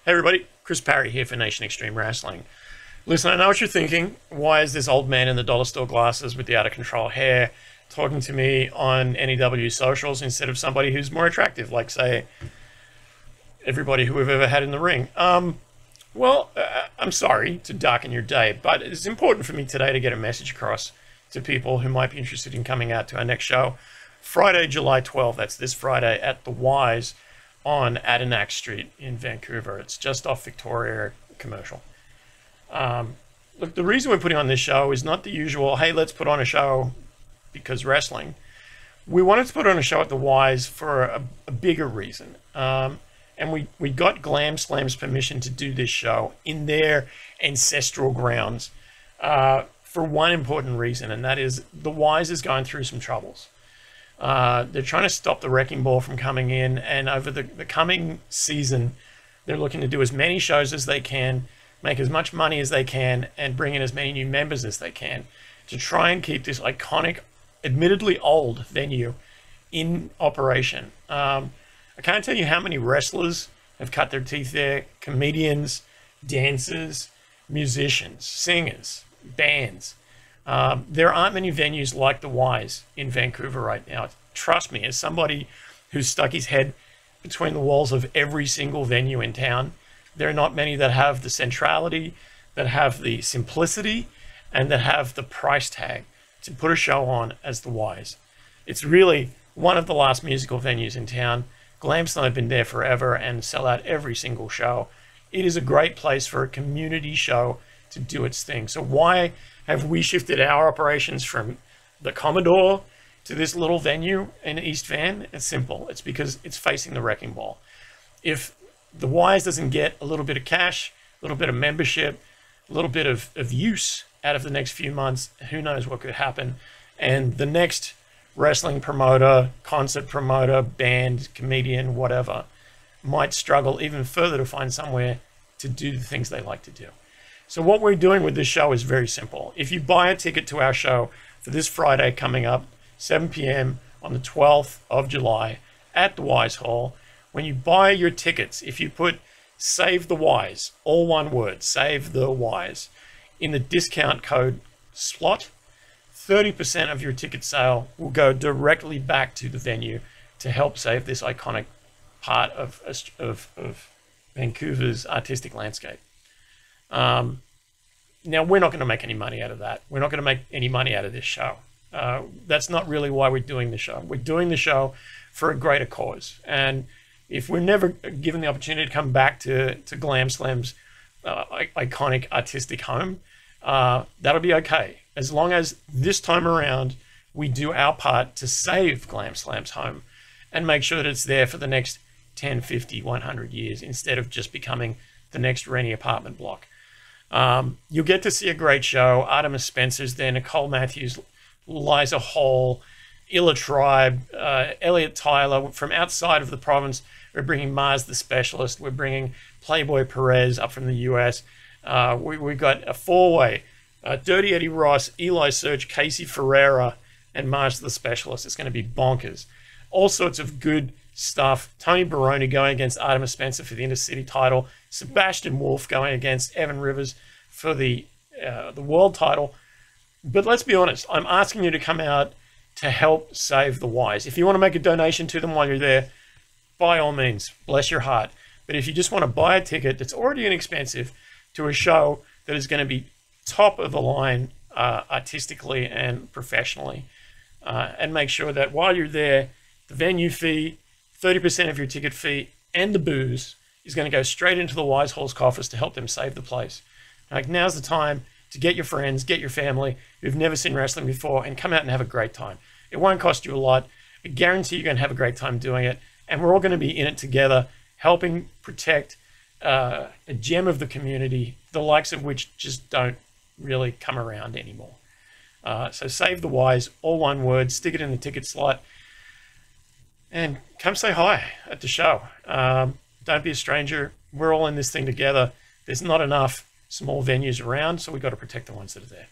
Hey everybody, Chris Parry here for Nation Extreme Wrestling. Listen, I know what you're thinking. Why is this old man in the dollar store glasses with the out of control hair talking to me on NEW socials instead of somebody who's more attractive, like, say, everybody who we've ever had in the ring? I'm sorry to darken your day, but it's important for me today to get a message across to people who might be interested in coming out to our next show. Friday, July 12th, that's this Friday, at the Wise on Adenac Street in Vancouver. It's just off Victoria Commercial. Look, the reason we're putting on this show is not the usual, hey, let's put on a show because wrestling. We wanted to put on a show at the Wise for a bigger reason. And we got Glam Slam's permission to do this show in their ancestral grounds for one important reason, and that is the Wise is going through some troubles. They're trying to stop the Wrecking Ball from coming in, and over the coming season, they're looking to do as many shows as they can, make as much money as they can, and bring in as many new members as they can to try and keep this iconic, admittedly old venue in operation. I can't tell you how many wrestlers have cut their teeth there, comedians, dancers, musicians, singers, bands. There aren't many venues like the Wise in Vancouver right now. Trust me, as somebody who's stuck his head between the walls of every single venue in town, there are not many that have the centrality, that have the simplicity, and that have the price tag to put a show on as the Wise. It's really one of the last musical venues in town. Glam Slam have been there forever and sell out every single show. It is a great place for a community show to do its thing. So why have we shifted our operations from the Commodore to this little venue in East Van? It's simple. It's because it's facing the Wrecking Ball. If the Wise doesn't get a little bit of cash, a little bit of membership, a little bit of use out of the next few months, who knows what could happen. And the next wrestling promoter, concert promoter, band, comedian, whatever, might struggle even further to find somewhere to do the things they like to do. So what we're doing with this show is very simple. If you buy a ticket to our show for this Friday coming up, 7 p.m. on the 12th of July at the Wise Hall, when you buy your tickets, if you put Save the Wise, all one word, Save the Wise, in the discount code slot, 30% of your ticket sale will go directly back to the venue to help save this iconic part of Vancouver's artistic landscape. Now, we're not going to make any money out of that. We're not going to make any money out of this show. That's not really why we're doing the show. We're doing the show for a greater cause. And if we're never given the opportunity to come back to Glam Slam's iconic artistic home, that'll be okay. As long as this time around, we do our part to save Glam Slam's home and make sure that it's there for the next 10, 50, 100 years instead of just becoming the next Rennie apartment block. You'll get to see a great show. Artemis Spencer's there, Nicole Matthews, Liza Hall, Illa Tribe, Elliot Tyler. From outside of the province, we're bringing Mars the Specialist. We're bringing Playboy Perez up from the US. We've got a four-way. Dirty Eddie Ross, Eli Search, Casey Ferreira, and Mars the Specialist. It's going to be bonkers. All sorts of good stuff. Tony Baroni going against Artemis Spencer for the Intercity title. Sebastian Wolf going against Evan Rivers for the world title. But let's be honest, I'm asking you to come out to help save the Wise. If you want to make a donation to them while you're there, by all means, bless your heart. But if you just want to buy a ticket that's already inexpensive to a show that is going to be top of the line artistically and professionally, and make sure that while you're there, the venue fee, 30% of your ticket fee, and the booze is going to go straight into the Wise Hall's coffers to help them save the place. Like, now's the time to get your friends, get your family who've never seen wrestling before, and come out and have a great time. It won't cost you a lot. I guarantee you're going to have a great time doing it, and we're all going to be in it together, helping protect a gem of the community, the likes of which just don't really come around anymore. So Save the Wise, all one word, stick it in the ticket slot, and come say hi at the show. Don't be a stranger. We're all in this thing together. There's not enough small venues around, so we've got to protect the ones that are there.